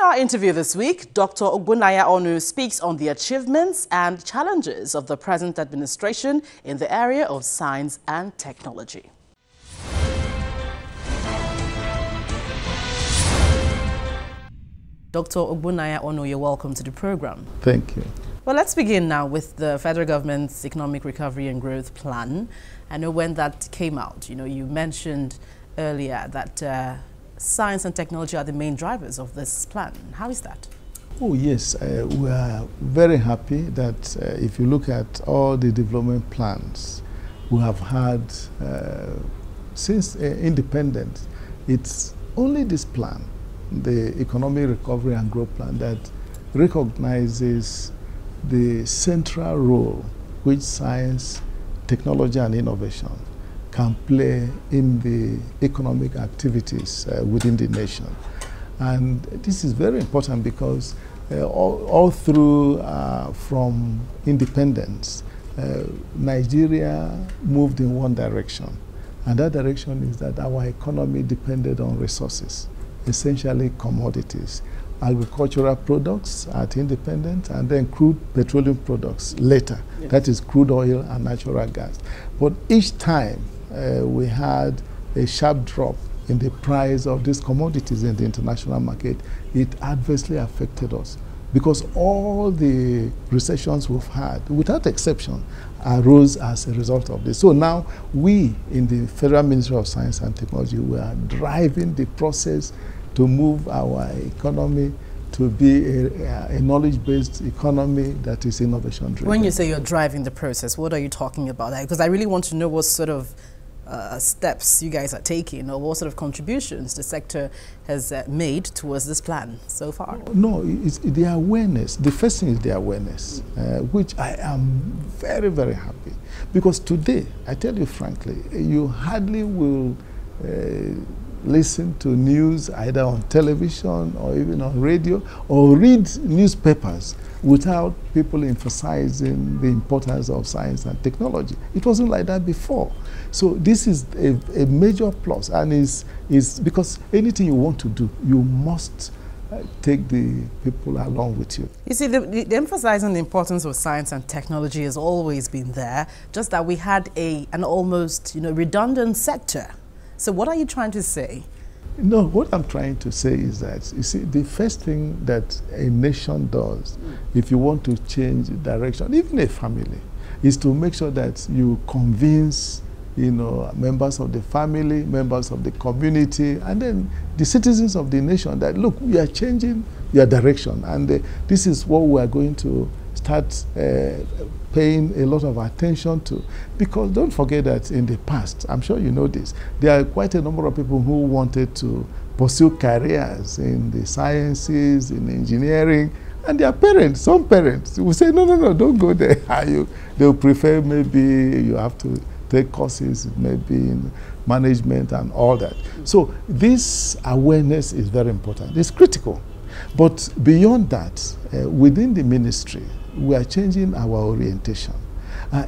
our interview this week, Dr. Ogbonnaya speaks on the achievements and challenges of the present administration in the area of science and technology. Dr. Ogbonnaya, you're welcome to the program. Thank you. Well, let's begin now with the federal government's Economic Recovery and Growth Plan. I know when that came out, you mentioned earlier that science and technology are the main drivers of this plan. How is that? Oh, yes. We are very happy that if you look at all the development plans we have had since independence, it's only this plan, the Economic Recovery and Growth Plan, that recognizes the central role which science, technology, and innovation can play in the economic activities within the nation. And this is very important because all through from independence, Nigeria moved in one direction. And that direction is that our economy depended on resources, essentially commodities, agricultural products at independence, and then crude petroleum products later. Yes. That is crude oil and natural gas. But each time we had a sharp drop in the price of these commodities in the international market, it adversely affected us because all the recessions we've had, without exception, arose as a result of this. So now we in the Federal Ministry of Science and Technology, we are driving the process to move our economy to be a knowledge-based economy that is innovation-driven. When you say you're driving the process, what are you talking about? Because I really want to know what sort of steps you guys are taking, or what sort of contributions the sector has made towards this plan so far. No, it's the awareness. The first thing is the awareness, which I am very, very happy. Because today, I tell you frankly, you hardly will listen to news either on television or even on radio, or read newspapers without people emphasizing the importance of science and technology. It wasn't like that before. So this is a major plus, and is because anything you want to do, you must take the people along with you. You see, the emphasizing the importance of science and technology has always been there, just that we had an almost redundant sector. So what are you trying to say? No, what I'm trying to say is that, you see, the first thing that a nation does, if you want to change direction, even a family, is to make sure that you convince, members of the family, members of the community, and then the citizens of the nation that, look, we are changing your direction, and this is what we are going to start paying a lot of attention to. Because don't forget that in the past, I'm sure you know this, there are quite a number of people who wanted to pursue careers in the sciences, in engineering, and their parents, some parents, will say, no, don't go there. They'll prefer maybe you have to take courses, maybe in management and all that. So this awareness is very important. It's critical. But beyond that, within the ministry, we are changing our orientation.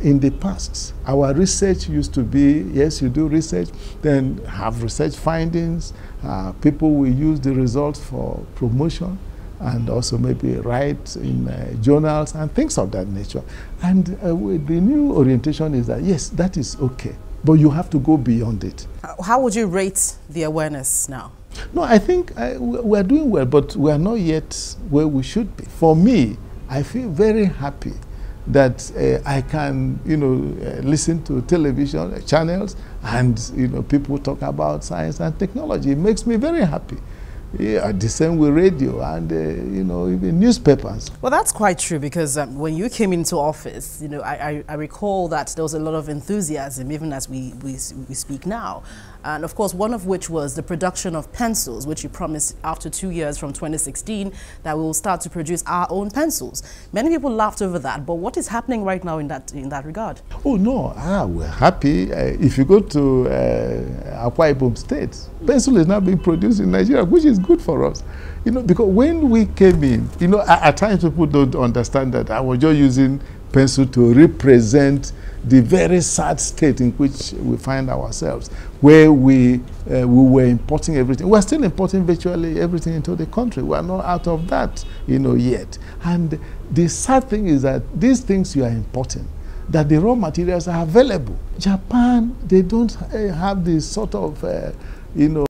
In the past, our research used to be, yes, you do research, then have research findings. People will use the results for promotion and also maybe write in journals and things of that nature. And the new orientation is that, yes, that is okay, but you have to go beyond it. How would you rate the awareness now? No, I think we are doing well, but we are not yet where we should be. For me, I feel very happy that I can, listen to television channels and, people talk about science and technology. It makes me very happy. Yeah, the same with radio and, even newspapers. Well, that's quite true, because when you came into office, I recall that there was a lot of enthusiasm, even as we speak now. And of course, one of which was the production of pencils, which you promised after 2 years from 2016 that we will start to produce our own pencils. Many people laughed over that, but what is happening right now in that regard? Oh no, we're happy. If you go to Akwa Ibom State, pencil is now being produced in Nigeria, which is good for us. Because when we came in, at times people don't understand that I was just using pencil to represent the very sad state in which we find ourselves, where we were importing everything. We're still importing virtually everything into the country. We are not out of that, yet. And the sad thing is that these things you are importing, that the raw materials are available. Japan, they don't have this sort of,